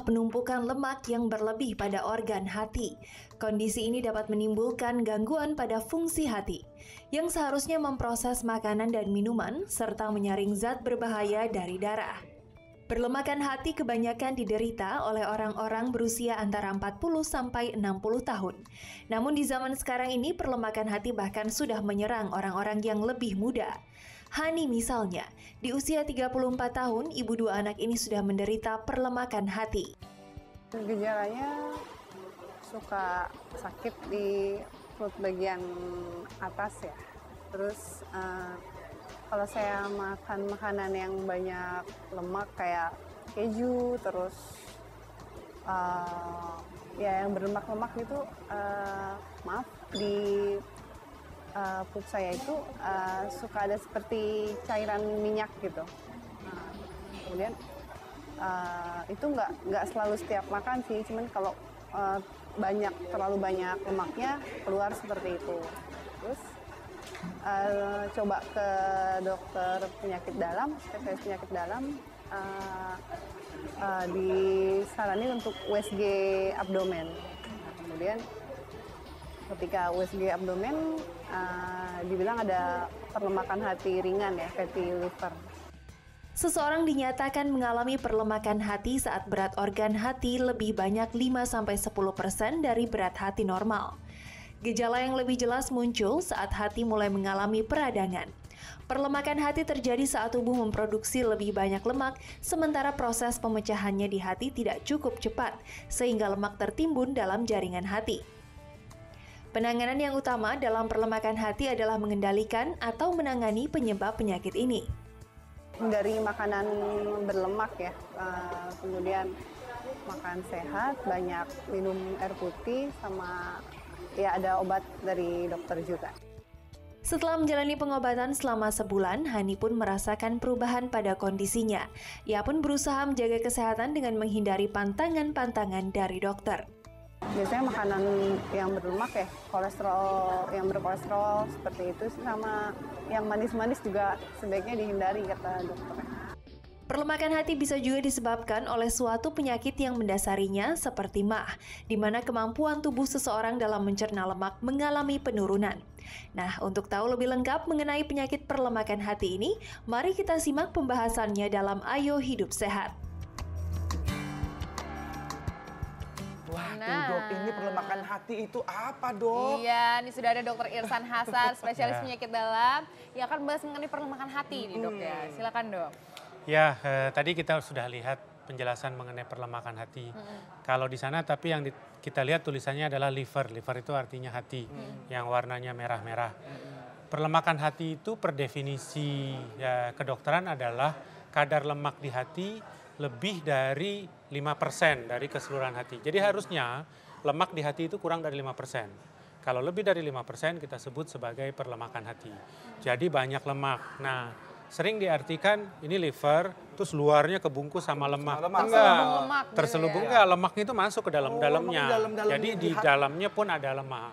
adalah penumpukan lemak yang berlebih pada organ hati. Kondisi ini dapat menimbulkan gangguan pada fungsi hati, yang seharusnya memproses makanan dan minuman, serta menyaring zat berbahaya dari darah. Perlemakan hati kebanyakan diderita oleh orang-orang berusia antara 40 sampai 60 tahun. Namun di zaman sekarang ini perlemakan hati bahkan sudah menyerang orang-orang yang lebih muda. Hani misalnya, di usia 34 tahun, ibu dua anak ini sudah menderita perlemakan hati. Gejalanya suka sakit di perut bagian atas ya. Terus kalau saya makan makanan yang banyak lemak kayak keju, terus ya yang berlemak-lemak itu maaf di perut saya itu suka ada seperti cairan minyak gitu. Nah, kemudian itu nggak selalu setiap makan sih, cuman kalau terlalu banyak lemaknya keluar seperti itu. Terus coba ke dokter penyakit dalam, spesialis penyakit dalam, disaranin untuk USG abdomen. Nah, kemudian ketika USG abdomen dibilang ada perlemakan hati ringan ya, fatty liver. Seseorang dinyatakan mengalami perlemakan hati saat berat organ hati lebih banyak 5-10% dari berat hati normal. Gejala yang lebih jelas muncul saat hati mulai mengalami peradangan. Perlemakan hati terjadi saat tubuh memproduksi lebih banyak lemak, sementara proses pemecahannya di hati tidak cukup cepat, sehingga lemak tertimbun dalam jaringan hati. Penanganan yang utama dalam perlemakan hati adalah mengendalikan atau menangani penyebab penyakit ini. Hindari makanan berlemak ya, kemudian makan sehat, banyak minum air putih, sama ya ada obat dari dokter juga. Setelah menjalani pengobatan selama sebulan, Hani pun merasakan perubahan pada kondisinya. Ia pun berusaha menjaga kesehatan dengan menghindari pantangan-pantangan dari dokter. Biasanya makanan yang berlemak ya, kolesterol, yang berkolesterol seperti itu, sama yang manis-manis juga sebaiknya dihindari kata dokter. Perlemakan hati bisa juga disebabkan oleh suatu penyakit yang mendasarinya seperti MAH, di mana kemampuan tubuh seseorang dalam mencerna lemak mengalami penurunan. Nah, untuk tahu lebih lengkap mengenai penyakit perlemakan hati ini, mari kita simak pembahasannya dalam Ayo Hidup Sehat. Waduh dok, ini perlemakan hati itu apa dok? Iya, ini sudah ada dokter Irsan Hasan, spesialis penyakit dalam, yang akan membahas mengenai perlemakan hati nih dok ya. Silakan dok. Ya, tadi kita sudah lihat penjelasan mengenai perlemakan hati. Kalau di sana tapi yang kita lihat tulisannya adalah liver. Liver itu artinya hati yang warnanya merah-merah. Perlemakan hati itu per definisi ya, kedokteran adalah kadar lemak di hati lebih dari 5% dari keseluruhan hati. Jadi harusnya lemak di hati itu kurang dari 5%. Kalau lebih dari 5% kita sebut sebagai perlemakan hati. Jadi banyak lemak. Nah, sering diartikan ini liver, terus luarnya kebungkus sama lemak. Enggak, terselubung enggak, lemaknya itu masuk ke dalamnya. Jadi di dalamnya pun ada lemak.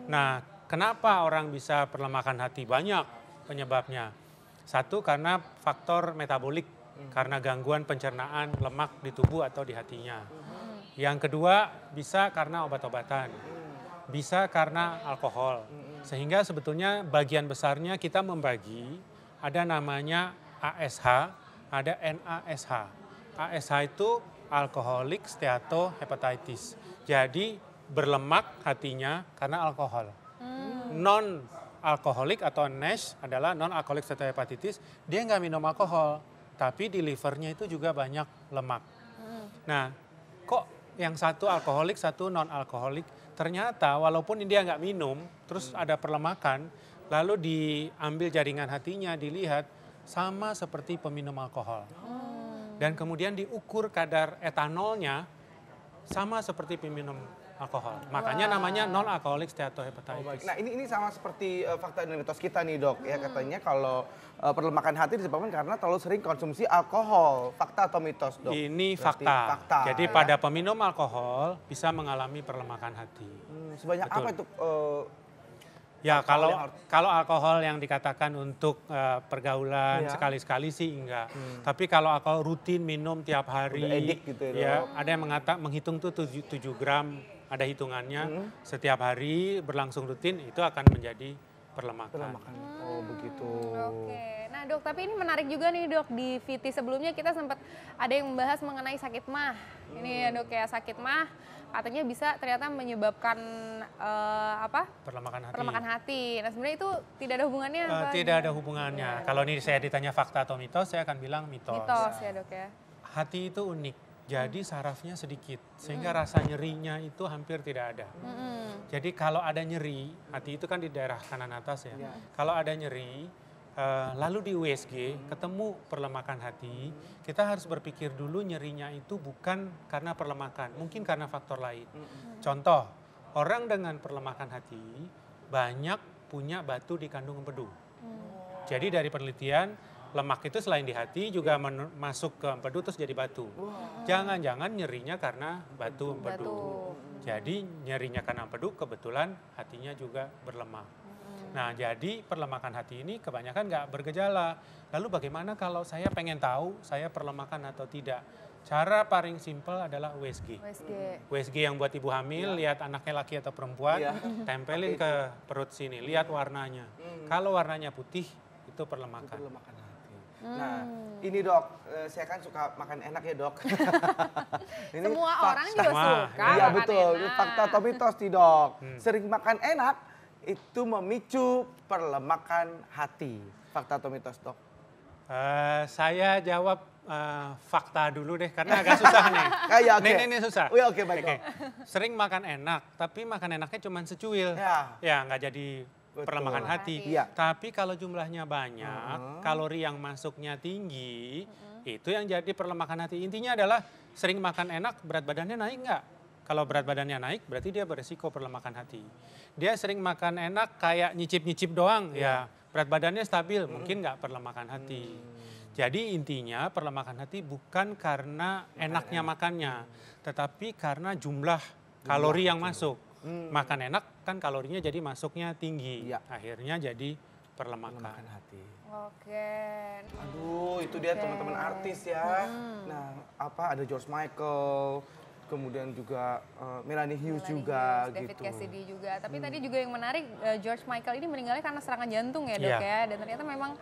Nah, kenapa orang bisa perlemakan hati? Banyak penyebabnya. Satu karena faktor metabolik, karena gangguan pencernaan lemak di tubuh atau di hatinya. Yang kedua bisa karena obat-obatan, bisa karena alkohol. Sehingga sebetulnya bagian besarnya kita membagi, ada namanya ASH, ada NASH. ASH itu alcoholic steatohepatitis. Jadi berlemak hatinya karena alkohol. Non-alkoholik atau NASH adalah non-alcoholic steatohepatitis, dia nggak minum alkohol. Tapi di livernya itu juga banyak lemak. Nah, kok yang satu alkoholik, satu non-alkoholik? Ternyata walaupun dia nggak minum, terus ada perlemakan, lalu diambil jaringan hatinya, dilihat sama seperti peminum alkohol. Dan kemudian diukur kadar etanolnya sama seperti peminum alkohol. Makanya namanya non-alcoholic steatohepatitis. Nah ini sama seperti fakta dan mitos kita nih dok. Ya katanya kalau perlemakan hati disebabkan karena terlalu sering konsumsi alkohol. Fakta atau mitos dok? Ini Berarti fakta. Jadi ya? pada peminum alkohol bisa mengalami perlemakan hati. Sebanyak Betul. apa itu Ya Alkohol yang kalau alkohol yang dikatakan untuk pergaulan Iya. sekali-sekali sih enggak. Tapi kalau alkohol rutin minum tiap hari, Udah edik gitu ya, ya Dok. ada yang menghitung tuh 7 gram, ada hitungannya setiap hari berlangsung rutin itu akan menjadi perlemakan. Perlemakan. Oh begitu. Oke, nah dok, tapi ini menarik juga nih dok, di VT sebelumnya kita sempat ada yang membahas mengenai sakit mah. Ini ya dok ya, sakit mah katanya bisa ternyata menyebabkan Perlemakan hati. perlemakan hati. Nah sebenarnya itu tidak ada hubungannya apa? Tidak ada hubungannya. Kalau ini saya ditanya fakta atau mitos, saya akan bilang mitos. Mitos ya dok ya. Hati itu unik, jadi sarafnya sedikit, sehingga rasa nyerinya itu hampir tidak ada. Jadi kalau ada nyeri, hati itu kan di daerah kanan atas ya. Kalau ada nyeri, lalu di USG ketemu perlemakan hati, kita harus berpikir dulu nyerinya itu bukan karena perlemakan, mungkin karena faktor lain. Contoh, orang dengan perlemakan hati banyak punya batu di kandung empedu. Jadi dari penelitian, lemak itu selain di hati juga masuk ke empedu terus jadi batu. Jangan-jangan nyerinya karena batu empedu. Jadi nyerinya karena empedu, kebetulan hatinya juga berlemak. Nah, jadi perlemakan hati ini kebanyakan nggak bergejala. Lalu bagaimana kalau saya pengen tahu saya perlemakan atau tidak? Cara paling simpel adalah USG. USG. USG yang buat ibu hamil, lihat anaknya laki atau perempuan, tempelin ke perut sini, lihat warnanya. Kalau warnanya putih, itu perlemakan. Perlemakan hati. Nah, ini dok, saya kan suka makan enak ya dok. Ini Semua fakta. orang juga suka Iya makan betul, ini enak. fakta atau mitos nih dok. Sering makan enak itu memicu perlemakan hati. Fakta atau mitos dok? Saya jawab fakta dulu deh, karena agak susah nih. Ya, oke. Ini susah. Oh, ya, oke, baik, Oke. Dok. Sering makan enak, tapi makan enaknya cuma secuil. Ya. Ya, nggak jadi Betul. perlemakan hati. Iya. Tapi kalau jumlahnya banyak, kalori yang masuknya tinggi, itu yang jadi perlemakan hati. Intinya adalah sering makan enak, berat badannya naik nggak? Kalau berat badannya naik, berarti dia beresiko perlemakan hati. Dia sering makan enak kayak nyicip-nyicip doang, ya berat badannya stabil, mungkin nggak perlemakan hati. Jadi intinya perlemakan hati bukan karena enaknya makannya, tetapi karena jumlah kalori yang masuk. Makan enak kan kalorinya jadi masuknya tinggi, Iya. akhirnya jadi perlemakan. Perlemakan hati. Oke. Aduh, itu dia teman-teman artis ya. Nah, ada George Michael, kemudian juga Melanie Hughes juga David gitu. Cassidy juga. Tapi tadi juga yang menarik, George Michael ini meninggalnya karena serangan jantung ya dok Iya. ya. Dan ternyata memang,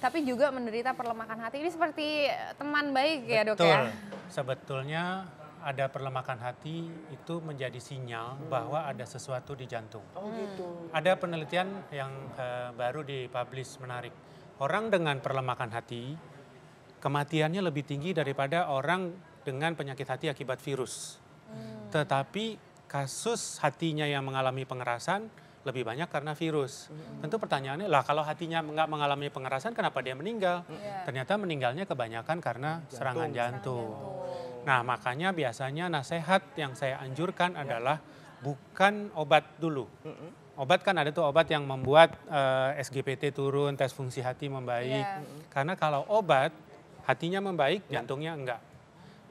tapi juga menderita perlemakan hati. Ini seperti teman baik ya dok ya. Sebetulnya ada perlemakan hati itu menjadi sinyal bahwa ada sesuatu di jantung. Oh gitu. Ada penelitian yang baru dipublish menarik. Orang dengan perlemakan hati, kematiannya lebih tinggi daripada orang dengan penyakit hati akibat virus. Tetapi kasus hatinya yang mengalami pengerasan lebih banyak karena virus. Tentu pertanyaannya, lah kalau hatinya nggak mengalami pengerasan, kenapa dia meninggal? Ternyata meninggalnya kebanyakan karena serangan jantung. Nah, makanya biasanya nasihat yang saya anjurkan adalah bukan obat dulu. Obat kan ada tuh obat yang membuat SGPT turun, tes fungsi hati membaik. Karena kalau obat, hatinya membaik, jantungnya enggak.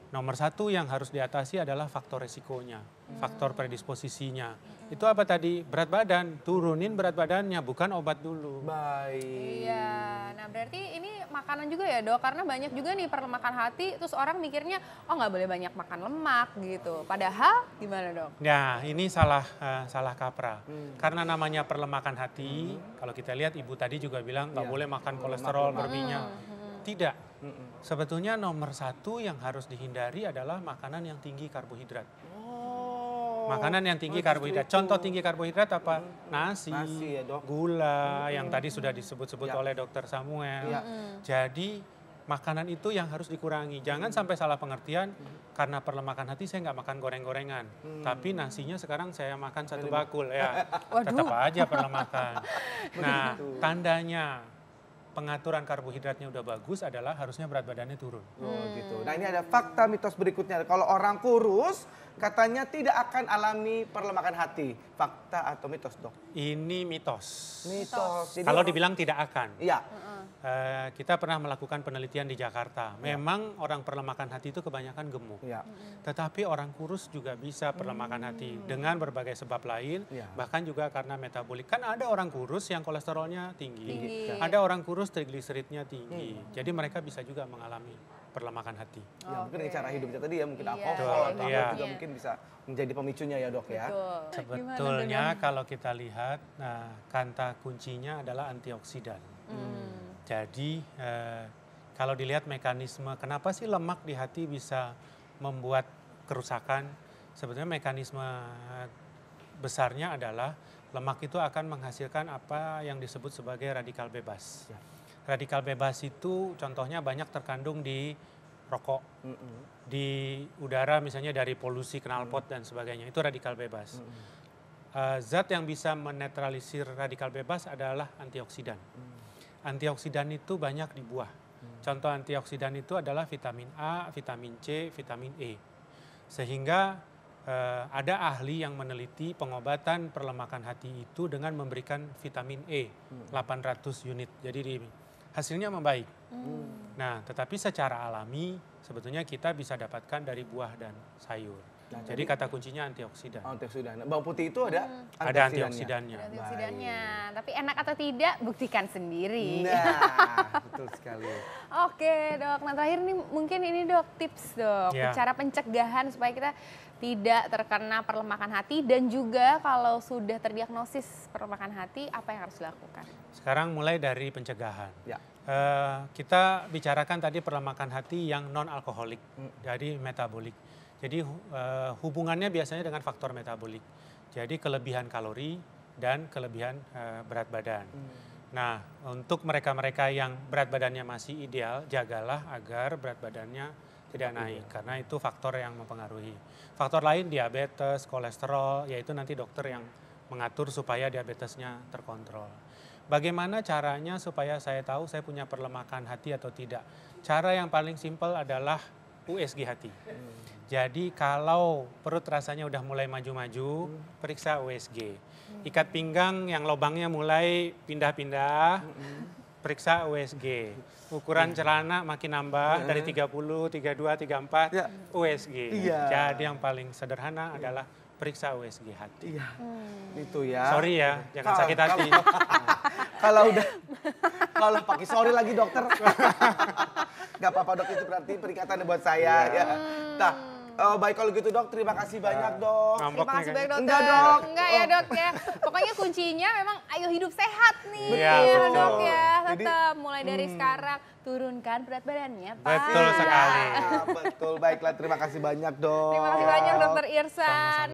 Nomor satu yang harus diatasi adalah faktor resikonya, faktor predisposisinya. Itu apa tadi? Berat badan, turunin berat badannya, bukan obat dulu. Baik. Iya, nah berarti ini makanan juga ya dok, karena banyak juga nih perlemakan hati, terus orang mikirnya, oh nggak boleh banyak makan lemak gitu. Padahal gimana dok? Nah, ini salah kaprah. Karena namanya perlemakan hati, kalau kita lihat ibu tadi juga bilang nggak boleh makan kolesterol berminyak. Tidak. Sebetulnya nomor satu yang harus dihindari adalah makanan yang tinggi karbohidrat. Makanan yang tinggi karbohidrat. Contoh tinggi karbohidrat apa? Nasi, Nasi ya, Dok. gula, yang tadi sudah disebut-sebut oleh Dokter Samuel. Ya. Jadi makanan itu yang harus dikurangi. Jangan sampai salah pengertian, karena perlemakan hati saya nggak makan goreng-gorengan. Tapi nasinya sekarang saya makan satu bakul ya. Tetap aja perlemakan. Nah, tandanya pengaturan karbohidratnya udah bagus adalah harusnya berat badannya turun. Oh gitu. Nah ini ada fakta mitos berikutnya. Kalau orang kurus katanya tidak akan alami perlemakan hati. Fakta atau mitos dok? Ini mitos. Mitos. Jadi Kalau orang- dibilang tidak akan. Iya. kita pernah melakukan penelitian di Jakarta. Memang orang perlemakan hati itu kebanyakan gemuk. Ya. Tetapi orang kurus juga bisa perlemakan hati dengan berbagai sebab lain, Ya. bahkan juga karena metabolik. Kan ada orang kurus yang kolesterolnya tinggi, Tinggi. ada orang kurus trigliseridnya tinggi. Jadi mereka bisa juga mengalami perlemakan hati. Ya, mungkin dengan cara hidupnya tadi ya, mungkin Iya, alkohol atau iya. apa juga mungkin bisa menjadi pemicunya ya dok ya. Betul. Sebetulnya kalau kita lihat, nah, kata kuncinya adalah antioksidan. Jadi kalau dilihat mekanisme kenapa sih lemak di hati bisa membuat kerusakan, sebetulnya mekanisme besarnya adalah lemak itu akan menghasilkan apa yang disebut sebagai radikal bebas. Ya. Radikal bebas itu contohnya banyak terkandung di rokok, di udara misalnya dari polusi knalpot dan sebagainya, itu radikal bebas. Zat yang bisa menetralisir radikal bebas adalah antioksidan. Antioksidan itu banyak di buah. Contoh antioksidan itu adalah vitamin A, vitamin C, vitamin E. Sehingga ada ahli yang meneliti pengobatan perlemakan hati itu dengan memberikan vitamin E 800 unit. Jadi hasilnya membaik. Nah, tetapi secara alami sebetulnya kita bisa dapatkan dari buah dan sayur. Nah, jadi kata kuncinya antioksidan. Antioksidan. Bawang putih itu ada Ada antioksidannya. Antioksidannya. Tapi enak atau tidak buktikan sendiri. Nah, betul sekali. Oke dok, nah terakhir nih mungkin ini dok tips dok, Ya. cara pencegahan supaya kita tidak terkena perlemakan hati dan juga kalau sudah terdiagnosis perlemakan hati apa yang harus dilakukan? Sekarang mulai dari pencegahan. Ya. Kita bicarakan tadi perlemakan hati yang non alkoholik, jadi metabolik. Jadi hubungannya biasanya dengan faktor metabolik. Jadi kelebihan kalori dan kelebihan berat badan. Nah, untuk mereka-mereka yang berat badannya masih ideal, jagalah agar berat badannya tidak naik karena itu faktor yang mempengaruhi. Faktor lain diabetes, kolesterol, yaitu nanti dokter yang mengatur supaya diabetesnya terkontrol. Bagaimana caranya supaya saya tahu saya punya perlemakan hati atau tidak? Cara yang paling simpel adalah USG hati. Jadi kalau perut rasanya udah mulai maju-maju, periksa USG. Ikat pinggang yang lubangnya mulai pindah-pindah, periksa USG. Ukuran celana makin nambah dari 30, 32, 34, Ya. USG. Iya. Jadi yang paling sederhana adalah periksa USG hati. Iya. Itu ya. Sorry ya, jangan sakit hati. Kalau pakai sorry lagi dokter. Gak apa-apa dok, itu berarti peringatan buat saya ya. Nah, baik kalau gitu dok, terima kasih banyak dok. Ngambek Terima kasih nih banyak dokter. Enggak, Dok. Enggak ya dok ya. Pokoknya kuncinya memang ayo hidup sehat nih Iya, ya betul. dok ya. Jadi, Tetap mulai dari sekarang turunkan berat badannya Pak. Betul sekali. Betul, baiklah terima kasih banyak dok. Terima kasih banyak dokter Irsan.